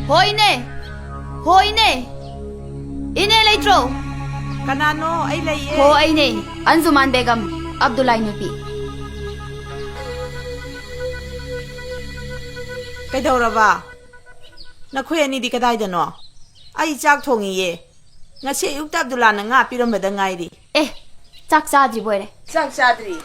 Hoine! Hoine! Ine leitro! Kanano ay laye. Ho aine, Anzuman Begum, Abdullah Nupi. Kaidauraba. Nakuya ni di kaday dano. Ay jak thongi ye. Nga si Yukta Abdullah na nga piramada ngairi. Chak sadri boire. Chak sadri.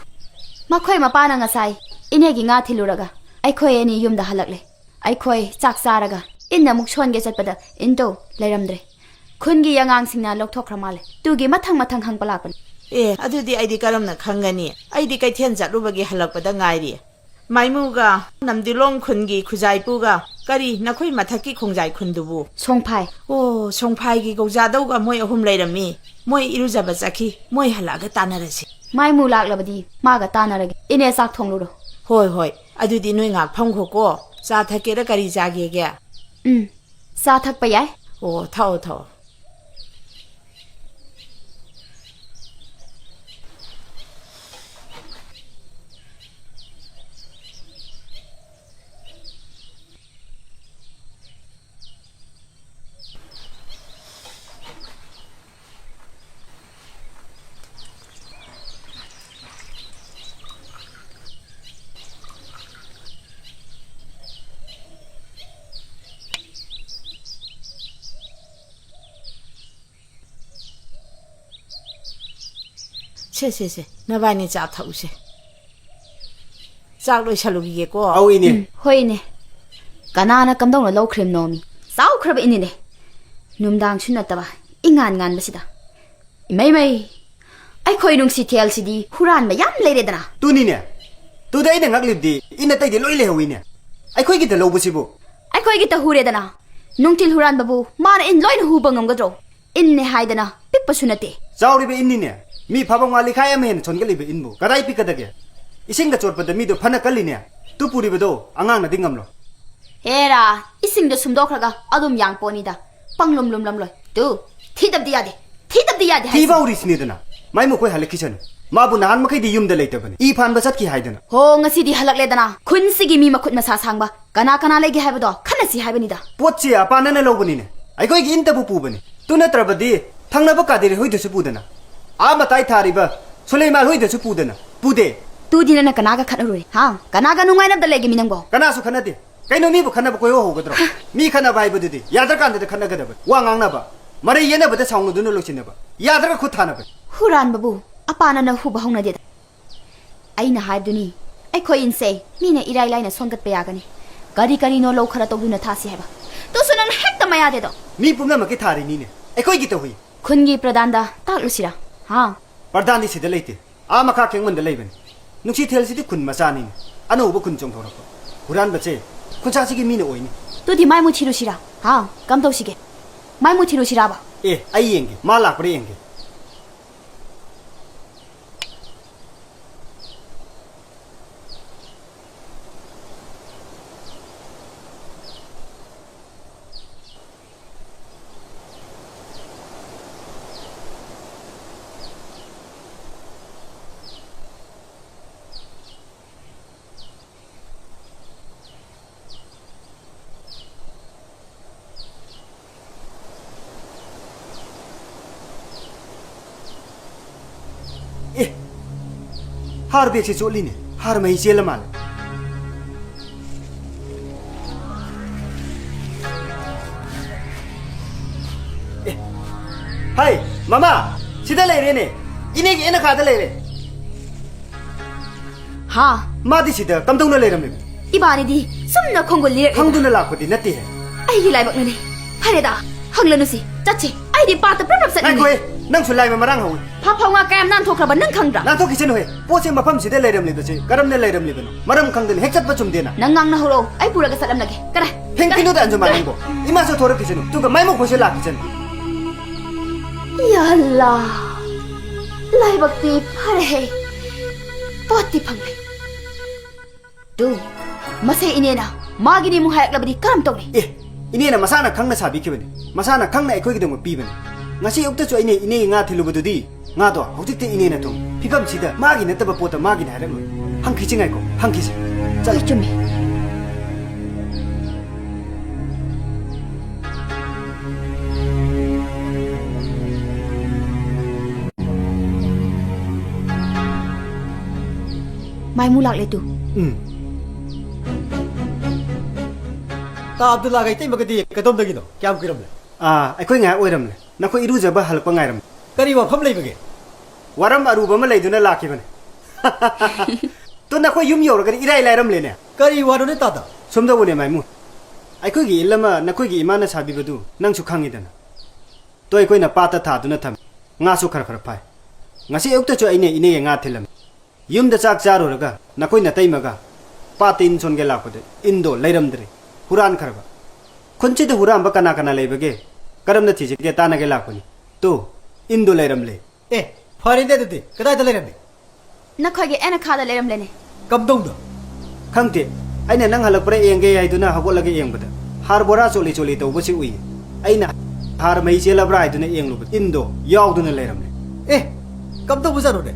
Makoy mapana nga say, inegi nga tiluraga. Ay koy ni yumda halakle. Ay koy chak saraga. Inna mukshon ge chatpada into leiramdre. Kungi yangang singna lokthokra male. Tugi mathang hang palapan. Adudi ay di karam na khangani. Ay di kay thian jatlubagi halakpada ngairi. Maimuga namdilong kungi khujaipuga kari nakoy mathaki khongjai khundubu. Songpai. Songpai gi gojadauga moy ahum leirami. Moy irujaba chakhi. Moy halaga tanarasi. Maimu laklabadi maga tanaragi. Ine sak thongluro. Hoi. Adudi noi ngak phangkho ko. Cha thakera kari jage ge. Sa thakpa yai. Thao. Se. Nabani cha thause. Chak loi chalugi ge ko. Au ini. Hoine. Kanana kamdong lo khrim nomi. Sau khrab inine. Numdang chunataba. Ingan basida. Mai. Ai khoi nung si TLCD huran ma yam leire dana. Tu ni ne. Tu dai ne ngak libdi. Ina tai de loi le howi ne. Ai khoi gi de lo bu sibu. Ai khoi gi ta hure dana. Nungtil huran babu mar in loin hu bangam gadro. In ne haidana pikpa sunate. Zauri be inni ne. Mi phabang wali khai am hen chon ga libe inbu. Kadai pi kadage. Ising da chot pada mi do phana kali ne. Tu puri be do angang na dingam lo. Era ising do sumdokhraga adum yang ponida. Panglum lum loi. Tu thidab diya de. Ti ba uris ni dana. Mai mo koi halaki chan. Ma bu nahan makai di yum da leita bani. I phan ba sat ki haidana. Ho ngasi di halak le dana. Khun sigi mi makut masa sangba. Kana legi haibado. Khana si haibanida. Pot chi apa na lo bani ne. Ai koi gi inta bu pu bani. Tu na trabadi thangna ba ka de hoi de su pu dana. Ama tai thariba Sulaiman hoi de su pu dana. Pude. Tu dina na kanaga khanaruri. Ha, kanaga nungai na dalegi minangbo. Kana su khana de. Kaino mi bu khana ba koi ho gadro. Mi khana bai bu de. Yadar kan de khana ga da ba. Wa ngang na ba. Mare yena ba de saung du no lo chin ba. Yadar khu thana ba. Huran babu apana na hu bahong na de. Ai na haiduni. Ai khoi inse. Mi na irai lai na songat pe yagani. Kari no lo khara to du na thasi haba. To sunang hek ta maya de do. Mi pumna ma ki thari ni ne. Ai koi gi to hui. Khungi pradanda ta lusira. Ha. Pardani si de leite. A ma kha keng man de leiben. Nuksi thel si de khun ma sa ni. Ano bu khun chong thora ko. Huran ba che. Khun cha si gi mi ne oi ni. Tu di mai mu thirusira. Ha, kam to sige. Mai mu thirusira ba. Ai yenge. Ma lak pre yenge. Har be che choli ne. Har mai chela mal. Hai, mama. Sida le re ne. Ine gi ina kha da le re. Ha. Ma di sida tam dong na le ram le. Ibani di sumna khongol lir. Hang du na la ko di nati hai. Ai gi lai bak na ni. Hareda. Hanglanu si. Chachi. Ai di pa ta prap sat Ai ni. koi. Nang sulai ma marang hawi. Pha phonga kam nan thokra nang khangra. Nang thoki chen hoye. Po che mafam sida le ram le da che. Karam ne le ram le bano. Maram khang den hek chat ba chum de na. Nang ngang na horo. Ai puraga satam lagi. Kara. Heng kinu da anjo ma nang bo. Ima so thora ki chen. Tu ga mai mo khose la ki chen. Ya Allah. Lai bak ti phare hai. Poti phang. Tu. Mase inena. Magini mu hayak labadi karam tawni. Ini na masana khang na sabi ki bani. Masana khang na ekoi ki dong pi bani. Ngasi ukta chu ine nga thilu bu di. Nga do hojik te ine na to. Phibam sida magi na taba pota magi na haram. Hang ki chingai ko. Hang ki. Chai chumi. mai mu lak le tu ta Abdullah gai tai magadi kadom dagi no kyam kiram le ꯑꯩꯈꯣꯏ ꯉꯥꯏ ꯑꯣꯏꯔꯝꯂꯦ ꯅꯈꯣꯏ ꯏꯔꯨꯖꯕ ꯍꯜꯂꯛꯄ ꯉꯥꯏꯔꯝ kari wa pham lei bage ꯋꯥꯔꯝ ꯑꯔꯨꯕ ꯑꯃ ꯂꯩꯗꯨꯅ ꯂꯥꯛꯈꯤꯕꯅꯦ ꯇꯣ ꯅꯈꯣꯏ ꯌꯨꯝ ꯌꯧꯔꯒꯗꯤ ꯏꯔꯥꯏ ꯂꯥꯏꯔꯝꯂꯦꯅꯦ kari wa no ne ta da ꯁꯣꯝꯗꯕꯨꯅꯦ ꯃꯥꯏꯃꯨ ꯑꯩꯈꯣꯏꯒꯤ ꯏꯜ ꯑꯃ ꯅꯈꯣꯏꯒꯤ ꯏꯃꯥꯅ ꯁꯥꯕꯤꯕꯗꯨ ꯅꯪꯁꯨ ꯈꯪꯉꯤꯗꯅ ꯇꯣ ꯑꯩꯈꯣꯏꯅ ꯄꯥꯠꯇ ꯊꯥꯗꯨꯅ ꯊꯝꯃꯤ ꯉꯥꯁꯨ ꯈꯔ ꯈꯔ ꯐꯥꯏ ꯉꯁꯤ ꯑꯌꯨꯛꯇꯁꯨ ꯑꯩꯅ ꯏꯅꯦꯒꯤ ꯉꯥ ꯊꯤꯜꯂꯝꯃꯤ ꯌꯨꯝꯗ ꯆꯥꯛ ꯆꯥꯔꯨꯔꯒ ꯅꯈꯣꯏꯅ ꯇꯩꯃꯒ ꯄꯥꯠꯇ ꯏꯟ ꯁꯣꯟꯒꯦ ꯂꯥꯛꯄꯗ ꯏꯟꯗꯣ ꯂꯩꯔꯝꯗ꯭ꯔꯦ ꯍꯨꯔꯥꯟꯈ꯭ꯔꯕ ꯈꯨꯟꯁꯤꯗ ꯍꯨꯔꯥꯟꯕ ꯀꯅꯥ ꯀꯅꯥ ꯂꯩꯕꯒꯦ ꯀꯔꯝꯅ ꯊꯤꯖꯒꯦ ꯇꯥꯟꯅꯒꯦ ꯂꯥꯛꯄꯅꯤ ꯇꯣ Indo ꯂꯩꯔꯝꯂꯦ fare de de kadai da leram nakhoi ge ena khada leram lene kam dong da ꯈꯪꯗꯦ ꯑꯩꯅ ꯅꯪ ꯍꯜꯂꯛꯄ꯭ꯔꯥ ꯌꯦꯡꯒꯦ ꯍꯥꯏꯗꯨꯅ ꯍꯧꯒꯠꯂꯒ ꯌꯦꯡꯕꯗ ꯍꯥꯔ ꯕꯣꯔꯥ ꯆꯣꯂꯤ ꯆꯣꯂꯤ ꯇꯧꯕꯁꯤ ꯎꯏ ꯑꯩꯅ ꯍꯥꯔ ꯃꯩ ꯆꯦꯜꯂꯕ꯭ꯔꯥ ꯍꯥꯏꯗꯨꯅ ꯌꯦꯡꯂꯨꯕ Indo ꯌꯥꯎꯗꯨꯅ ꯂꯩꯔꯝꯂꯦ kam dong buzaro de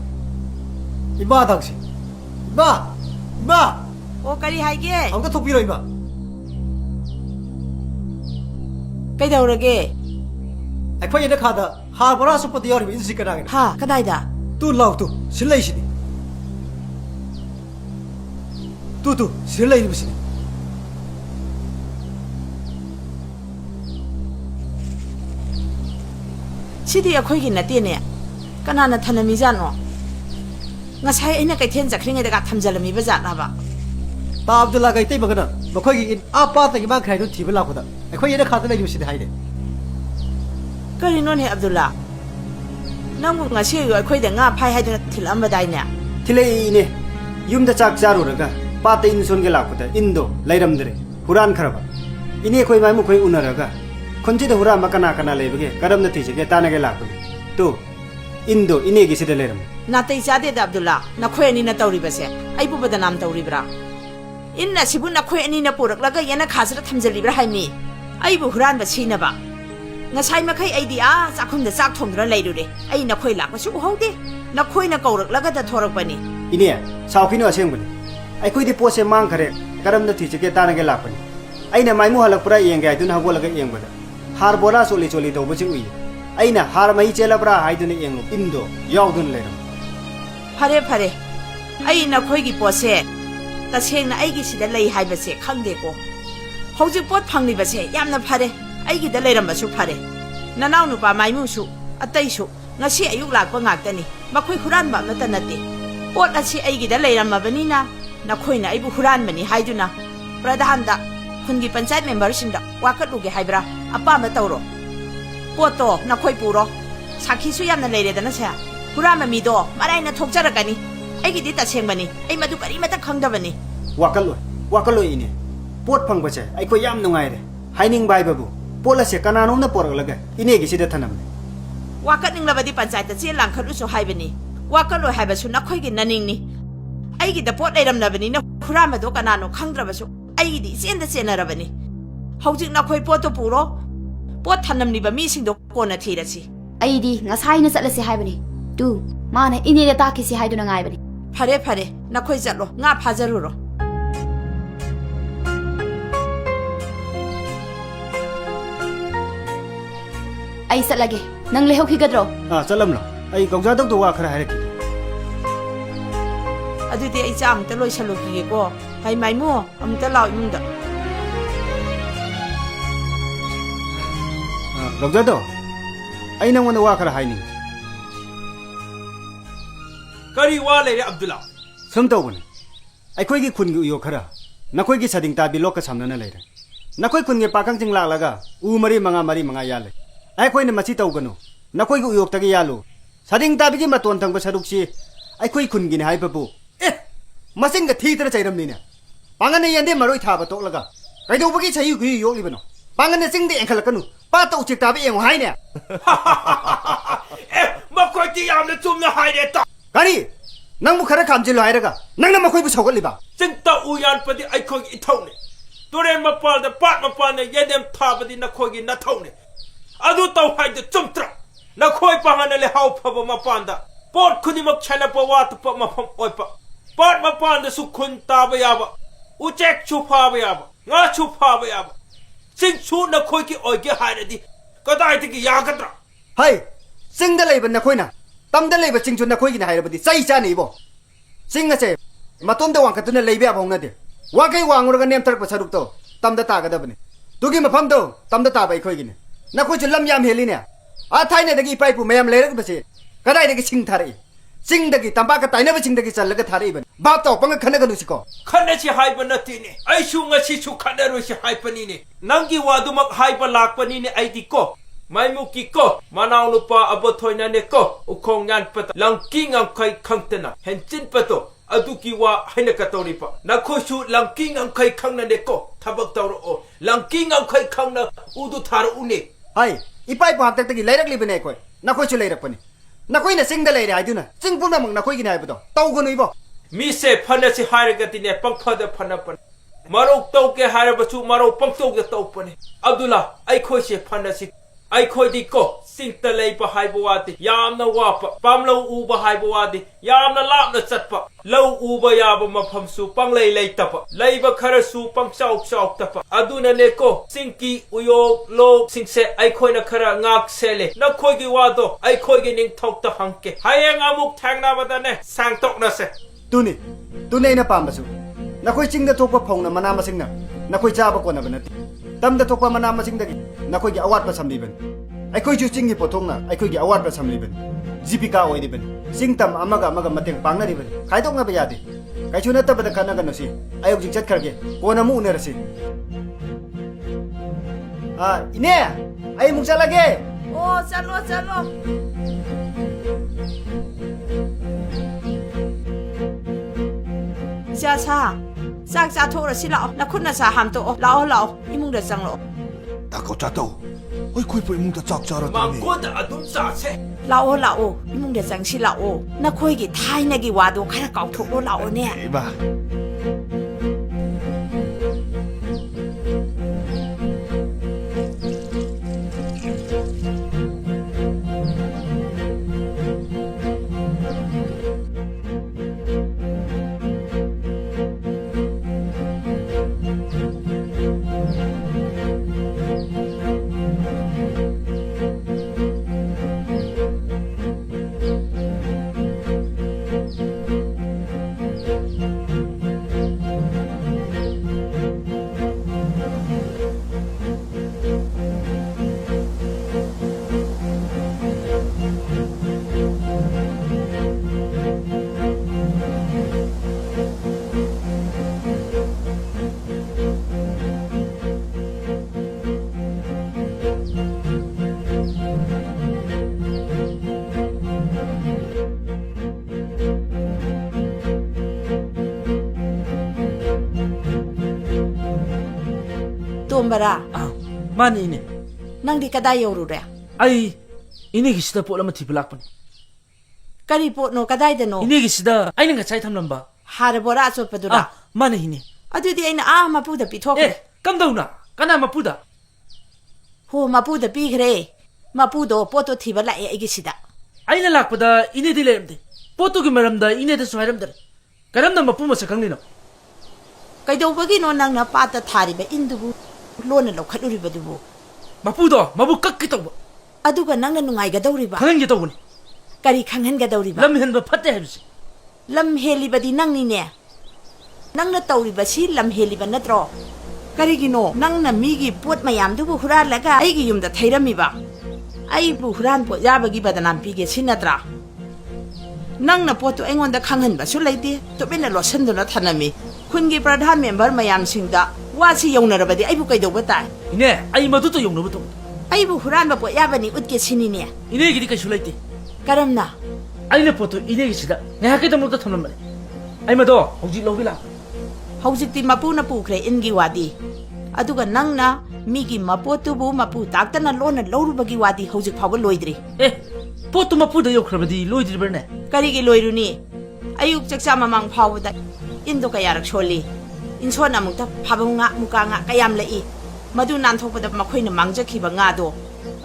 ima dangsi ima ꯑꯣ ꯀꯔꯤ ꯍꯥꯏꯒꯦ amta thokpiro ima ꯀꯩꯗꯧꯔꯒꯦ akhoi ina khada har bora su pati yori in sikana ꯍꯥ ꯀꯗꯥꯏꯗ tu law tu silai sini tu silai ni bisini ꯁꯤꯗꯤ ꯑꯩꯈꯣꯏꯒꯤ ꯅꯠꯇꯦꯅꯦ ꯀꯅꯥꯅ ꯊꯅꯝꯃꯤꯖꯥꯠꯅꯣ ꯉꯁꯥꯏ ꯑꯩꯅ ꯀꯩꯊꯦꯜ ꯆꯠꯈ꯭ꯔꯤꯉꯩꯗꯒ ꯊꯝꯖꯜꯂꯝꯃꯤꯕ ꯖꯥꯠꯂꯕ ta Abdullah gai tai magana makhoi gi in apa ta gi ma khai du thiba la khoda akhoi ina khada lai bisini haide ꯀꯔꯤꯅꯣꯅꯦ ꯑꯕꯗꯨꯜꯂꯥ ꯅꯪꯕꯨ ꯉꯁꯤ ꯑꯩꯈꯣꯏꯗ ꯉꯥ ꯐꯥꯏ ꯍꯥꯏꯗꯨꯅ ꯊꯤꯜꯂꯛꯑꯝꯕꯗꯥꯏꯅꯦ ꯊꯤꯜꯂꯛꯏꯅꯦ ꯌꯨꯝꯗ ꯆꯥꯛ ꯆꯥꯔꯨꯔꯒ ꯄꯥꯠꯇ ꯏꯟ ꯁꯣꯟꯒꯦ ꯂꯥꯛꯄꯗ ꯏꯟꯗꯣ ꯂꯩꯔꯝꯗ꯭ꯔꯦ ꯍꯨꯔꯥꯟꯈ꯭ꯔꯕ ꯏꯅꯦ ꯑꯩꯈꯣꯏ ꯃꯥꯏꯃꯨꯈꯣꯏ ꯎꯅꯔꯒ ꯈꯨꯟꯁꯤꯗ ꯍꯨꯔꯥꯟꯕ ꯀꯅꯥ ꯀꯅꯥ ꯂꯩꯕꯒꯦ ꯀꯔꯝꯅ ꯊꯤꯖꯒꯦ ꯇꯥꯟꯅꯒꯦ ꯂꯥꯛꯄꯅꯤ ꯇꯣ ꯏꯟꯗꯣ ꯏꯅꯦꯒꯤꯁꯤꯗ ꯂꯩꯔꯝꯃꯦ ꯅꯥꯇꯩ ꯆꯥꯗꯦꯗ ꯑꯕꯗꯨꯜꯂꯥ ꯅꯈꯣꯏ ꯑꯅꯤꯅ ꯇꯧꯔꯤꯕꯁꯦ ꯑꯩꯕꯨ ꯕꯗꯅꯥꯝ ꯇꯧꯔꯤꯕ꯭ꯔꯥ ꯏꯟ ꯑꯁꯤꯕꯨ ꯅꯈꯣꯏ ꯑꯅꯤꯅ ꯄꯨꯔꯛꯂꯒ ꯌꯦꯅꯈꯥꯁꯤꯗ ꯊꯝꯖꯜꯂꯤꯕ꯭ꯔꯥ ꯍꯥꯏꯃꯤ ꯑꯩꯕꯨ ꯍꯨꯔꯥꯟꯕ ꯁꯤꯅꯕ ꯉꯁꯥꯏ ꯃꯈꯩ ꯑꯩꯗꯤ ꯆꯥꯛꯈꯨꯝꯗ ꯆꯥꯛ ꯊꯣꯡꯗꯨꯅ ꯂꯩꯔꯨꯔꯦ ꯑꯩ ꯅꯈꯣꯏ ꯂꯥꯛꯄꯁꯨ ꯎꯍꯧꯗꯦ ꯅꯈꯣꯏꯅ ꯀꯧꯔꯛꯂꯒꯗ ꯊꯣꯔꯛꯄꯅꯤ ꯏꯅꯦ ꯁꯥꯎꯈꯤꯅꯣ ꯑꯁꯦꯡꯕꯅꯤ ꯑꯩꯈꯣꯏꯗꯤ ꯄꯣꯠꯁꯦ ꯃꯥꯡꯈ꯭ꯔꯦ ꯀꯔꯝꯅ ꯊꯤꯖꯒꯦ ꯇꯥꯟꯅꯒꯦ ꯂꯥꯛꯄꯅꯤ ꯑꯩꯅ ꯃꯥꯏꯃꯨ ꯍꯜꯂꯛꯄ꯭ꯔꯥ ꯌꯦꯡꯒꯦ ꯍꯥꯏꯗꯨꯅ ꯍꯧꯒꯠꯂꯒ ꯌꯦꯡꯕꯗ ꯍꯥꯔ ꯕꯣꯔꯥ ꯆꯣꯂꯤ ꯆꯣꯂꯤ ꯇꯧꯕꯁꯤ ꯎꯏ ꯑꯩꯅ ꯍꯥꯔ ꯃꯍꯤ ꯆꯦꯜꯂꯕ꯭ꯔꯥ ꯍꯥꯏꯗꯨꯅ ꯌꯦꯡꯂꯨ ꯏꯟꯗꯣ ꯌꯥꯎꯗꯨꯅ ꯂꯩꯔꯝꯃꯦ ꯐꯔꯦ ꯐꯔꯦ ꯑꯩ ꯅꯈꯣꯏꯒꯤ ꯄꯣꯠꯁꯦ ꯇꯁꯦꯡꯅ ꯑꯩꯒꯤꯁꯤꯗ ꯂꯩ ꯍꯥꯏꯕꯁꯦ ꯈꯪꯗꯦꯀꯣ ꯍꯧꯖꯤꯛ ꯄꯣꯠ ꯐꯪꯂꯤꯕꯁꯦ ꯌꯥꯝꯅ ꯐꯔꯦ ꯑꯩꯒꯤꯗ ꯂꯩꯔꯝꯕꯁꯨ ꯐꯔꯦ ꯅꯅꯥꯎ ꯅꯨꯄꯥ ꯃꯥꯏꯃꯨꯁꯨ ꯑꯇꯩꯁꯨ ꯉꯁꯤ ꯑꯌꯨꯛ ꯂꯥꯛꯄ ꯉꯥꯛꯇꯅꯤ ꯃꯈꯣꯏ ꯍꯨꯔꯥꯟꯕ ꯑꯃꯠꯇ ꯅꯠꯇꯦ ꯄꯣꯠ ꯑꯁꯤ ꯑꯩꯒꯤꯗ ꯂꯩꯔꯝꯃꯕꯅꯤꯅ ꯅꯈꯣꯏꯅ ꯑꯩꯕꯨ ꯍꯨꯔꯥꯟꯕꯅꯤ ꯍꯥꯏꯗꯨꯅ ꯄ꯭ꯔꯙꯥꯟꯗ ꯈꯨꯟꯒꯤ ꯄꯟꯆꯥꯌꯠ ꯃꯦꯝꯕꯔꯁꯤꯡꯗ ꯋꯥꯀꯠꯂꯨꯒꯦ ꯍꯥꯏꯕ꯭ꯔꯥ ꯑꯄꯥꯝꯕ ꯇꯧꯔꯣ ꯄꯣꯠꯇꯣ ꯅꯈꯣꯏ ꯄꯨꯔꯣ ꯁꯥꯈꯤꯁꯨ ꯌꯥꯝꯅ ꯂꯩꯔꯦꯗꯅ ꯁꯦ ꯍꯨꯔꯥꯟꯕ ꯃꯤꯗꯣ ꯃꯔꯥꯏꯅ ꯊꯣꯛꯆꯔꯛꯀꯅꯤ ꯑꯩꯒꯤꯗꯤ ꯇꯁꯦꯡꯕꯅꯤ ꯑꯩ ꯃꯗꯨ ꯀꯔꯤꯃꯠꯇ ꯈꯪꯗꯕꯅꯤ ꯋꯥꯀꯠꯂꯣꯏ ꯏꯅꯦ ꯄꯣꯠ ꯐꯪꯕꯁꯦ ꯑꯩꯈꯣꯏ ꯌꯥꯝ ꯅꯨꯡꯉꯥꯏꯔꯦ ꯍꯥꯏꯅꯤꯡꯕ ꯍꯥꯏꯕꯕꯨ ꯄꯣꯠ ꯑꯁꯦ ꯀꯅꯥꯅꯣꯝꯅ ꯄꯣꯔꯛꯂꯒ ꯏꯅꯦꯒꯤꯁꯤꯗ ꯊꯅꯝꯃꯦ ꯋꯥꯀꯠꯅꯤꯡꯂꯕꯗꯤ ꯄꯟꯆꯥꯌꯠꯇ ꯆꯦ ꯂꯥꯡꯈꯠꯂꯨꯁꯨ ꯍꯥꯏꯕꯅꯤ ꯋꯥꯀꯠꯂꯣꯏ ꯍꯥꯏꯕꯁꯨ ꯅꯈꯣꯏꯒꯤ ꯅꯅꯤꯡꯅꯤ ꯑꯩꯒꯤꯗ ꯄꯣꯠ ꯂꯩꯔꯝꯂꯕꯅꯤꯅ ꯍꯨꯔꯥꯟꯕꯗꯣ ꯀꯅꯥꯅꯣ ꯈꯪꯗ꯭ꯔꯕꯁꯨ ꯑꯩꯒꯤꯗꯤ ꯏꯆꯦꯟꯗ ꯆꯦꯟꯅꯔꯕꯅꯤ ꯍꯧꯖꯤꯛ ꯅꯈꯣꯏ ꯄꯣꯠꯇꯣ ꯄꯨꯔꯣ ꯄꯣꯠ ꯊꯅꯝꯂꯤꯕ ꯃꯤꯁꯤꯡꯗꯣ ꯀꯣꯟꯅ ꯊꯤꯔꯁꯤ ꯑꯩꯗꯤ ꯉꯁꯥꯏꯅ ꯆꯠꯂꯁꯤ ꯍꯥꯏꯕꯅꯤ ꯇꯨ ꯃꯥꯅ ꯏꯅꯦꯗ ꯇꯥꯛꯈꯤꯁꯤ ꯍꯥꯏꯗꯨꯅ ꯉꯥꯏꯕꯅꯤ ꯐꯔꯦ ꯐꯔꯦ ꯅꯈꯣꯏ ꯆꯠꯂꯣ ꯉꯥ ꯐꯥꯖꯔꯨꯔꯣ ꯑꯩ ꯆꯠꯂꯒꯦ ꯅꯪ ꯂꯩꯍꯧꯈꯤꯒꯗ꯭ꯔꯣ ꯆꯠꯂꯝꯂꯣ ꯑꯩ ꯒꯧꯖꯥꯗꯧꯗ ꯋꯥ ꯈꯔ ꯍꯥꯏꯔꯛꯈꯤꯒꯦ ꯑꯗꯨꯗꯤ ꯑꯩ ꯆꯥ ꯑꯃꯨꯛꯇ ꯂꯣꯏꯁꯜꯂꯨꯈꯤꯒꯦꯀꯣ ꯍꯩ ꯃꯥꯏꯃꯨ ꯑꯃꯨꯛꯇ ꯂꯥꯛꯑꯣ ꯏꯃꯨꯡꯗ ꯒꯧꯖꯥꯗꯣ ꯑꯩ ꯅꯪꯉꯣꯟꯗ ꯋꯥ ꯈꯔ ꯍꯥꯏꯅꯤꯡꯉꯤ ꯀꯔꯤ ꯋꯥ ꯂꯩꯔꯦ ꯑꯕꯗꯨꯜꯂꯥ ꯁꯨꯝ ꯇꯧꯕꯅꯤ ꯑꯩꯈꯣꯏꯒꯤ ꯈꯨꯟꯒꯤ ꯎꯌꯣꯛ ꯈꯔ ꯅꯈꯣꯏꯒꯤ ꯁꯥꯗꯤꯡ ꯇꯥꯕꯤ ꯂꯣꯛꯀ ꯁꯝꯅꯅ ꯂꯩꯔꯦ ꯅꯈꯣꯏ ꯈꯨꯟꯒꯤ ꯄꯥꯈꯪꯁꯤꯡ ꯂꯥꯛꯂꯒ ꯎ ꯃꯔꯤ ꯃꯉꯥ ꯌꯥꯜꯂꯦ ꯑꯩꯈꯣꯏꯅ ꯃꯁꯤ ꯇꯧꯒꯅꯨ ꯅꯈꯣꯏꯒꯤ ꯎꯌꯣꯛꯇꯒꯤ ꯌꯥꯜꯂꯨ ꯁꯥꯗꯤꯡ ꯇꯥꯕꯤꯒꯤ ꯃꯇꯣꯟ ꯊꯪꯕ ꯁꯔꯨꯛꯁꯤ ꯑꯩꯈꯣꯏ ꯈꯨꯟꯒꯤꯅꯤ ꯍꯥꯏꯕꯕꯨ ꯃꯁꯤꯡꯒ ꯊꯤꯗꯅ ꯆꯩꯔꯝꯅꯤꯅꯦ ꯄꯥꯡꯒꯟꯅ ꯌꯦꯟꯗꯦ ꯃꯔꯣꯏ ꯊꯥꯕ ꯇꯣꯛꯂꯒ ꯀꯩꯗꯧꯕꯒꯤ ꯆꯍꯤ ꯈꯨꯌꯤ ꯌꯣꯛꯂꯤꯕꯅꯣ ꯄꯥꯡꯒꯟꯅ ꯆꯤꯡꯗ ꯌꯦꯡꯈꯠꯂꯛꯀꯅꯨ ꯄꯥꯠꯇ ꯎꯆꯦꯛ ꯇꯥꯕ ꯌꯦꯡꯉꯨ ꯍꯥꯏꯅꯦ ꯃꯈꯣꯏꯗꯤ ꯌꯥꯝꯅ ꯆꯨꯝꯅ ꯍꯥꯏꯔꯦ ꯇꯥ ꯀꯔꯤ ꯅꯪꯕꯨ ꯈꯔ ꯈꯥꯝꯖꯤꯜꯂꯣ ꯍꯥꯏꯔꯒ ꯅꯪꯅ ꯃꯈꯣꯏꯕꯨ ꯁꯧꯒꯠꯂꯤꯕ ꯆꯤꯡꯇ ꯎ ꯌꯥꯟꯄꯗꯤ ꯑꯩꯈꯣꯏꯒꯤ ꯏꯊꯧꯅꯤ ꯇꯨꯔꯦꯟ ꯃꯄꯥꯟꯗ ꯄꯥꯠ ꯃꯄꯥꯟꯗ ꯌꯦꯟꯗꯦꯝ ꯊꯥꯕꯗꯤ ꯅꯈꯣꯏꯒꯤ ꯅꯊꯧꯅꯤ ꯑꯗꯨ ꯇꯧ ꯍꯥꯏꯗꯨ ꯆꯨꯝꯇ꯭ꯔꯥ ꯅꯈꯣꯏ ꯄꯥꯡꯒꯟꯅ ꯂꯩꯍꯥꯎ ꯐꯕ ꯃꯄꯥꯟꯗ ꯄꯣꯠ ꯈꯨꯗꯤꯡꯃꯛ ꯁꯦꯟꯅꯕ ꯋꯥꯠꯄ ꯃꯐꯝ ꯑꯣꯏꯕ ꯄꯥꯠ ꯃꯄꯥꯟꯗꯁꯨ ꯈꯨꯟ ꯇꯥꯕ ꯌꯥꯕ ꯎꯆꯦꯛꯁꯨ ꯐꯥꯕ ꯌꯥꯕ ꯉꯥꯁꯨ ꯐꯥꯕ ꯌꯥꯕ ꯆꯤꯡꯁꯨ ꯅꯈꯣꯏꯒꯤ ꯑꯣꯏꯒꯦ ꯍꯥꯏꯔꯗꯤ ꯀꯗꯥꯏꯗꯒꯤ ꯌꯥꯒꯗ꯭ꯔꯥ ꯍꯩ ꯆꯤꯡꯗ ꯂꯩꯕ ꯅꯈꯣꯏꯅ ꯇꯝꯗ ꯂꯩꯕ ꯆꯤꯡꯁꯨ ꯅꯈꯣꯏꯒꯤꯅꯤ ꯍꯥꯏꯔꯕꯗꯤ ꯆꯩ ꯆꯥꯅꯤ ꯏꯕꯣ ꯆꯤꯡ ꯑꯁꯦ ꯃꯇꯣꯝꯗ ꯋꯥꯡꯈꯠꯇꯨꯅ ꯂꯩꯕ ꯌꯥꯕ ꯍꯧꯅꯗꯦ ꯋꯥꯈꯩ ꯋꯥꯡꯉꯨꯔꯒ ꯅꯦꯝꯊꯔꯛꯄ ꯁꯔꯨꯛꯇꯣ ꯇꯝꯗ ꯇꯥꯒꯗꯕꯅꯤ ꯇꯨꯒꯤ ꯃꯐꯝꯗꯣ ꯇꯝꯗ ꯇꯥꯕ ꯑꯩꯈꯣꯏꯒꯤꯅꯤ ꯅꯈꯣꯏꯁꯨ ꯂꯝ ꯌꯥꯝ ꯍꯦꯜꯂꯤꯅꯦ ꯊꯥꯏꯅꯗꯒꯤ ꯏꯄꯥ ꯏꯄꯨ ꯃꯌꯥꯝ ꯂꯩꯔꯛꯄꯁꯦ ꯀꯗꯥꯏꯗꯒꯤ ꯁꯤꯡ ꯊꯥꯔꯛꯏ ꯆꯤꯡꯗꯒꯤ ꯇꯝꯄꯥꯛꯀ ꯇꯥꯏꯅꯕꯁꯤꯡꯗꯒꯤ ꯆꯜꯂꯒ ꯊꯥꯔꯛꯏꯕꯅꯤ ꯚꯥꯞ ꯇꯧꯄꯪꯒ ꯈꯟꯅꯒꯅꯨꯁꯤꯀꯣ ꯈꯟꯅꯁꯤ ꯍꯥꯏꯕ ꯅꯠꯇꯦꯅꯦ ꯑꯩꯁꯨ ꯉꯁꯤꯁꯨ ꯈꯟꯅꯔꯣꯏꯁꯤ ꯍꯥꯏꯕꯅꯤꯅꯦ ꯅꯪꯒꯤ ꯋꯥꯗꯨꯃꯛ ꯍꯥꯏꯕ ꯂꯥꯛꯄꯅꯤꯅꯦ ꯑꯩꯗꯤ ꯀꯣ ꯃꯥꯏꯃꯨꯛꯀꯤ ꯀꯣ ꯃꯅꯥꯎ ꯅꯨꯄꯥ ꯑꯕꯣꯊꯣꯏꯅꯅꯦ ꯀꯣ ꯎꯈꯣꯡ ꯌꯥꯟꯄꯗ ꯂꯝꯀꯤ ꯉꯝꯈꯩ ꯈꯪꯇꯅ ꯍꯦꯟꯆꯤꯟꯄꯗꯣ ꯑꯗꯨꯒꯤ ꯋꯥ ꯍꯥꯏꯅꯀꯇꯧꯔꯤꯕ ꯅꯈꯣꯏꯁꯨ ꯂꯝꯀꯤ ꯉꯝꯈꯩ ꯈꯪꯅꯅꯦ ꯀꯣ ꯊꯕꯛ ꯇꯧꯔꯛꯑꯣ ꯂꯝꯀꯤ ꯉꯝꯈꯩ ꯈꯪꯅ उदु थारो उने हाय इपाई पाक तक लेरक लिबने कोई नकोई छु लेरकपनि नकोई न सिंग द लेरे हाइदुना सिंग पुना मंग नकोई गिने हाइबदो तौगनु इबो मी से फनसे हारगतिने पंगफद फनपन मरो तौके हारबसु मरो पंगतौगे तौपने अब्दुल्ला अइखोई से फनसे अइखोई दि को सिंग त लेबा हाइबो वादि यामना वापा पामलो उबा हाइबो वादि यामना लापना चटपा लो उबा याबा मफमसु पंगलै लैतप लैबा खरसु पंगचाउ चाउ तप अदुना ने को सिंकी उयो लो सिंगसे अइखोइना खरा ngak sele नखोइगी वादो अइखोइगी निंगथौता हंके हायेंग अमुक थांगनाबदने सांगतोकना से तुने इन पामसु नकोई चिंग द थोपा फौना मना मसिंगना नकोई चाबा कोना बनति तम द थोपा मना मसिंगदगी नकोई अवाट पर समलिबन अइखोई जु चिंगी पोथोंगना अइखोई अवाट पर समलिबन जीपिका ओइदिबन सिंग तम अमगा अमगा मतेंग पांगनारिबन खाइदोंगा बयादे काइछु नतबद कनगनोसी अयोग जिंग चटखरगे कोना मु उनरसी इने अइ मुक चलगे ओ चलो चलो सा sak cha thora si lao na khunna sa ham to lao lao imung da chang lo ta ko cha to oi khoi poi imung da chak cha ra ma ni ko da adum sa se lao imung da chang si lao na khoi gi thai na gi wa do khara kaw thok lo lao ne ba tombara mani ine nang di kadai yoru re ai ine gi sida pola ma thi blak pan kari pot no kadai de no ine gi sida ai nga chai tham lamba har bora chot padura mani ine adu di aina ma pu da pi thok kam dauna kana ma pu da ho ma pu da pi gre ma pu do poto thi ba la ai gi sida ai na lak pada ine di lemde poto gi maram da ine da swairam dar karam da ma pu ma sakang ni no kai do bagi no nang na pa ta thari ba indubu lona lo khaduri ba dubu ma pu do ma bu kak ki to adu ga nang na nungai ga dawri ba khangen gi to ni kari khanghan ga dawri ba lam hen ba phatte habsi lam heli ba di nang ni ne nang na tawri ba si lam heli ba natro kari gi no nang na mi gi pot mayam dubu hura laga ai gi yum da thairami ba ai bu huran po ya ba gi badanam pi ge sinatra nang na pot to engon da khanghan ba su leite to bena lo san do na thanami khun gi pradhan member mayam sing da wa si yong na ra ba di ai bu kai do ba ta ine ai ma du to yong no bu to ai bu huran ba po ya ba ni ut ge sini ne ine gi di kai su laite karam na ai na poto ine gi sida nga kai da mu ta thamlam ba ai ma do hoji lo bi la hojik ti mapu na pu kre in gi wadi aduga nang na mi gi mapo tu bu mapu tak ta na lo na lo ru ba gi wadi hojik phaw loidri poto ma pu da yok khrabadi loidri berne kari gi loiru ni ayuk chakcha mamang phaw da indo ka yarak choli in son amuk ta phabunga muka nga kayam lai madu nan thok da makhoi na mangja khi ba nga do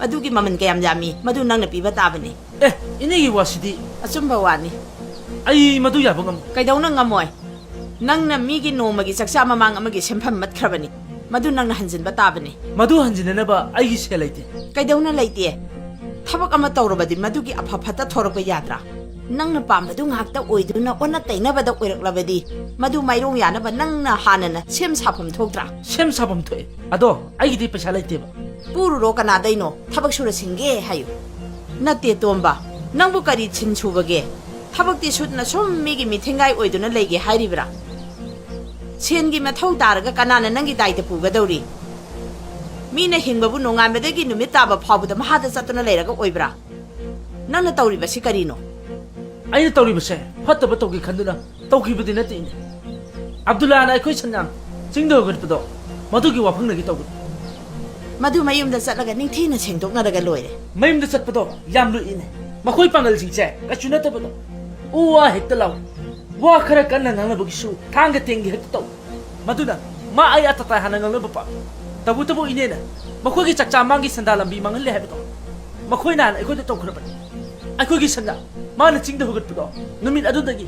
adugi maman kayam jami madu nang na pi ba ta bani ine gi wasidi achum ba wani ai madu ya bangam kai dau na ngamoy nang na mi gi no ma gi chakcha mamang amagi sempham mat khrabani madu nang na hanjin ba ta bani madu hanjin na ba ai gi se laite kai dau na laite thabak ama tawrabadi madu gi apha phata thorak ba yadra ꯅꯪꯅ ꯄꯥꯝꯕꯗꯨ ꯉꯥꯛꯇ ꯑꯣꯏꯗꯨꯅ ꯑꯣꯟꯅ ꯇꯩꯅꯕꯗ ꯑꯣꯏꯔꯛꯂꯕꯗꯤ ꯃꯗꯨ ꯃꯥꯏꯔꯣꯡ ꯌꯥꯅꯕ ꯅꯪꯅ ꯍꯥꯟꯅꯅ ꯁꯦꯝ ꯁꯥꯐꯝ ꯊꯣꯛꯇ꯭ꯔꯥ ꯁꯦꯝ ꯁꯥꯐꯝ ꯊꯣꯛꯑꯦ ꯑꯗꯣ ꯑꯩꯒꯤꯗꯤ ꯄꯩꯁꯥ ꯂꯩꯇꯦꯕ ꯄꯨꯔꯨꯔꯣ ꯀꯅꯥꯗꯩꯅꯣ ꯊꯕꯛ ꯁꯨꯔ ꯁꯤꯡꯒꯦ ꯍꯥꯏꯌꯨ ꯅꯠꯇꯦ ꯇꯣꯝꯕ ꯅꯪꯕꯨ ꯀꯔꯤ ꯁꯤꯟ ꯁꯨꯕꯒꯦ ꯊꯕꯛꯇꯤ ꯁꯨꯗꯅ ꯁꯨꯝ ꯃꯤꯒꯤ ꯃꯤꯊꯦꯡꯒꯥꯏ ꯑꯣꯏꯗꯨꯅ ꯂꯩꯒꯦ ꯍꯥꯏꯔꯤꯕ꯭ꯔꯥ ꯁꯦꯟꯒꯤ ꯃꯊꯧ ꯇꯥꯔꯒ ꯀꯅꯥꯅ ꯅꯪꯒꯤ ꯗꯥꯏꯇ ꯄꯨꯒꯗꯧꯔꯤ ꯃꯤꯅ ꯍꯤꯡꯕꯕꯨ ꯅꯣꯡꯉꯥꯟꯕꯗꯒꯤ ꯅꯨꯃꯤꯠ ꯇꯥꯕ ꯐꯥꯎꯕꯗ ꯃꯍꯥꯗ ꯆꯠꯇꯨꯅ ꯂꯩꯔꯒ ꯑꯣꯏꯕ꯭ꯔꯥ ꯅꯪꯅ ꯇꯧꯔꯤꯕꯁꯤ ꯀꯔꯤꯅꯣ ꯑꯩꯅ ꯇꯧꯔꯤꯕꯁꯦ ꯐꯠꯇꯕ ꯇꯧꯒꯦ ꯈꯟꯗꯨꯅ ꯇꯧꯈꯤꯕꯗꯤ ꯅꯠꯇꯦ ꯏꯅꯦ ꯑꯕꯗꯨꯜꯂꯥꯅ ꯑꯩꯈꯣꯏ ꯁꯟꯌꯥꯝ ꯆꯤꯡꯗ ꯍꯧꯒꯠꯄꯗꯣ ꯃꯗꯨꯒꯤ ꯋꯥꯐꯪꯅꯒꯤ ꯇꯧꯕꯅꯤ ꯃꯗꯨ ꯃꯌꯨꯝꯗ ꯆꯠꯂꯒ ꯅꯤꯡꯊꯤꯅ ꯁꯦꯡꯗꯣꯛꯅꯔꯒ ꯂꯣꯏꯔꯦ ꯃꯌꯨꯝꯗ ꯆꯠꯄꯗꯣ ꯌꯥꯝ ꯂꯨꯏꯅꯦ ꯃꯈꯣꯏ ꯄꯥꯡꯒꯜꯁꯤꯡꯁꯦ ꯀꯩꯁꯨ ꯅꯠꯇꯕꯗꯣ ꯎ ꯋꯥ ꯍꯦꯛꯇ ꯂꯥꯎ ꯋꯥ ꯈꯔ ꯀꯟꯅ ꯉꯥꯡꯅꯕꯒꯤꯁꯨ ꯊꯥꯡꯒ ꯇꯦꯡꯒꯤ ꯍꯦꯛꯇ ꯇꯧ ꯃꯗꯨꯅ ꯃꯥ ꯑꯩ ꯑꯇꯇꯥꯏ ꯍꯥꯟꯅ ꯉꯥꯡꯅꯕ ꯄꯥꯝꯃꯤ ꯇꯧꯕꯇꯕꯨ ꯏꯅꯦꯅ ꯃꯈꯣꯏꯒꯤ ꯆꯥꯛꯆꯥ ꯃꯥꯡꯒꯤ ꯁꯟꯗꯥ ꯂꯝꯕꯤ ꯃꯥꯡꯍꯜꯂꯦ ꯍꯥꯏꯕꯗꯣ ꯃꯈꯣꯏꯅ ꯍꯥꯟꯅ ꯑꯩꯈꯣꯏꯗ ꯇꯧꯈ꯭ꯔꯕꯅꯤ ꯑꯩꯈꯣꯏꯒꯤ ꯁꯟꯅ ꯃꯥꯅ ꯆꯤꯡꯗ ꯍꯧꯒꯠꯄꯗꯣ ꯅꯨꯃꯤꯠ ꯑꯗꯨꯗꯒꯤ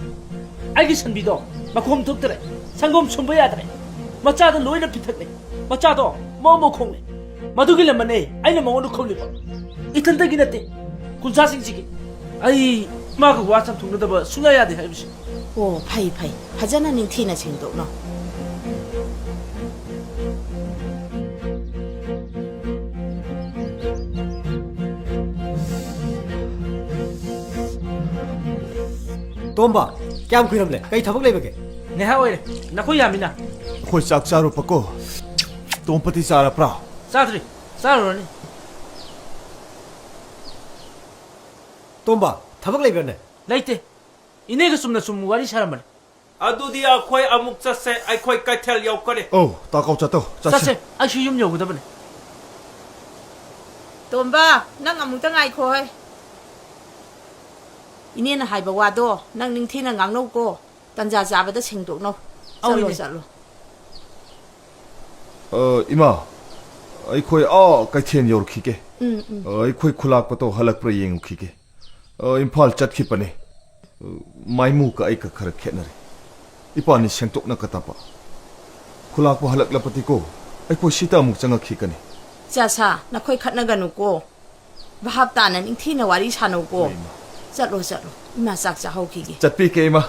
ꯑꯩꯒꯤ ꯁꯟꯕꯤꯗꯣ ꯃꯈꯣꯝ ꯊꯣꯛꯇ꯭ꯔꯦ ꯁꯪꯒꯣꯝ ꯁꯨꯝꯕ ꯌꯥꯗ꯭ꯔꯦ ꯃꯆꯥꯗ ꯂꯣꯏꯅ ꯄꯤꯊꯛꯂꯦ ꯃꯆꯥꯗꯣ ꯃꯣ ꯈꯣꯡꯂꯦ ꯃꯗꯨꯒꯤ ꯂꯃꯟꯅꯦ ꯑꯩꯅ ꯃꯉꯣꯟꯗ ꯈꯣꯝꯂꯤꯕ ꯏꯊꯟꯇꯒꯤ ꯅꯠꯇꯦ ꯀꯨꯟꯖꯥꯁꯤꯡꯁꯤꯒꯤ ꯑꯩ ꯃꯥꯒ ꯋꯥ ꯆꯝꯊꯣꯛꯅꯗꯕ ꯁꯨꯡꯌꯥ ꯌꯥꯗꯦ ꯍꯥꯏꯕꯁꯤ ꯑꯣ ꯐꯩ ꯐꯩ ꯐꯖꯅ ꯅꯤꯡꯊꯤꯅ ꯁꯦꯡꯗꯣꯛꯅꯧ ꯇꯣꯝꯕ ꯀꯌꯥꯝ ꯀꯨꯏꯔꯝꯂꯦ ꯀꯩ ꯊꯕꯛ ꯂꯩꯕꯒꯦ ꯅꯦꯍꯥ ꯑꯣꯏꯔꯦ ꯅꯈꯣꯏ ꯌꯥꯝꯃꯤꯅ ꯑꯩꯈꯣꯏ ꯆꯥꯛ ꯆꯥꯔꯨꯕꯀꯣ ꯇꯣꯝꯄꯗꯤ ꯆꯥꯔꯕ꯭ꯔꯥ ꯆꯥꯗ꯭ꯔꯤ ꯆꯥꯔꯨꯔꯅꯤ ꯇꯣꯝꯕ ꯊꯕꯛ ꯂꯩꯕ꯭ꯔꯅꯦ ꯂꯩꯇꯦ ꯏꯅꯦꯒ ꯆꯨꯝꯅ ꯁꯨꯝ ꯋꯥꯔꯤ ꯁꯥꯔꯝꯕꯅꯤ ꯑꯗꯨꯗꯤ ꯑꯩꯈꯣꯏ ꯑꯃꯨꯛ ꯆꯠꯁꯦ ꯑꯩꯈꯣꯏ ꯀꯩꯊꯦꯜ ꯌꯧꯀꯔꯦ ꯑꯧ ꯇꯥꯀꯧ ꯆꯠꯇꯧ ꯆꯠꯁꯦ ꯑꯩꯁꯨ ꯌꯨꯝ ꯌꯧꯒꯗꯕꯅꯤ ꯇꯣꯝꯕ ꯅꯪ ꯑꯃꯨꯛꯇ ꯉꯥꯏꯈꯣꯍꯦ ꯏꯅꯦꯅ ꯍꯥꯏꯕ ꯋꯥꯗꯣ ꯅꯪ ꯅꯤꯡꯊꯤꯅ ꯉꯥꯡꯅꯧꯀꯣ ꯇꯟꯖꯥ ꯆꯥꯕꯗ ꯁꯦꯡꯗꯣꯛꯅꯧ ꯆꯠꯂꯣ ꯆꯠꯂꯣ ꯏꯃꯥ ꯑꯩꯈꯣꯏ ꯀꯩꯊꯦꯜ ꯌꯧꯔꯛꯈꯤꯒꯦ ꯑꯩꯈꯣꯏ ꯈꯨꯂꯥꯛꯄꯗꯣ ꯍꯜꯂꯛꯄ꯭ꯔꯥ ꯌꯦꯡꯉꯨꯈꯤꯒꯦ ꯏꯝꯐꯥꯜ ꯆꯠꯈꯤꯕꯅꯦ ꯃꯥꯏꯃꯨꯒ ꯑꯩꯒ ꯈꯔ ꯈꯦꯠꯅꯔꯦ ꯏꯄꯥꯅꯤ ꯁꯦꯡꯇꯣꯛꯅꯒꯗꯕ ꯈꯨꯂꯥꯛꯄ ꯍꯜꯂꯛꯂꯕꯗꯤꯀꯣ ꯑꯩꯈꯣꯏ ꯁꯤꯗ ꯑꯃꯨꯛ ꯆꯪꯉꯛꯈꯤꯒꯅꯤ ꯆꯥꯁꯥ ꯅꯈꯣꯏ ꯈꯠꯅꯒꯅꯨꯀꯣ ꯚꯥꯞ ꯇꯥꯅ ꯅꯤꯡꯊꯤꯅ ꯋꯥꯔꯤ ꯁꯥꯟꯅꯧꯀꯣ ꯆꯠꯂꯣ ꯆꯠꯂꯣ ꯏꯃꯥ ꯆꯥꯛ ꯆꯥꯍꯧꯈꯤꯒꯦ ꯆꯠꯄꯤꯒꯦ ꯏꯃꯥ